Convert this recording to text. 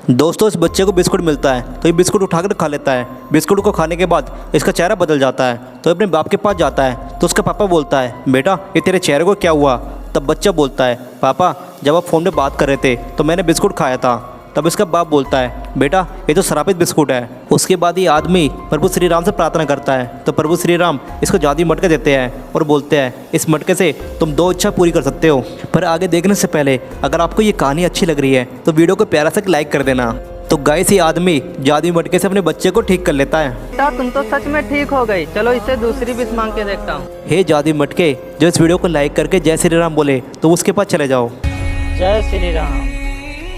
दोस्तों इस बच्चे को बिस्कुट मिलता है तो ये बिस्कुट उठाकर खा लेता है। बिस्कुट को खाने के बाद इसका चेहरा बदल जाता है तो अपने बाप के पास जाता है तो उसका पापा बोलता है, बेटा ये तेरे चेहरे को क्या हुआ। तब बच्चा बोलता है, पापा जब आप फ़ोन में बात कर रहे थे तो मैंने बिस्कुट खाया था। तब इसका बाप बोलता है, बेटा ये तो श्रापित बिस्कुट है। उसके बाद ये आदमी प्रभु श्री राम से प्रार्थना करता है तो प्रभु श्री राम इसको जादुई मटका देते हैं और बोलते हैं, इस मटके से तुम 2 इच्छा पूरी कर सकते हो। पर आगे देखने से पहले अगर आपको ये कहानी अच्छी लग रही है तो वीडियो को प्यारा सा लाइक कर देना। तो गाइस ये आदमी जादुई मटके से अपने बच्चे को ठीक कर लेता है। बेटा तुम तो सच में ठीक हो गई, चलो इससे दूसरी विश मांग के देखता हूँ। हे जादुई मटके, जो इस वीडियो को लाइक करके जय श्री राम बोले तो उसके पास चले जाओ। जय श्री राम।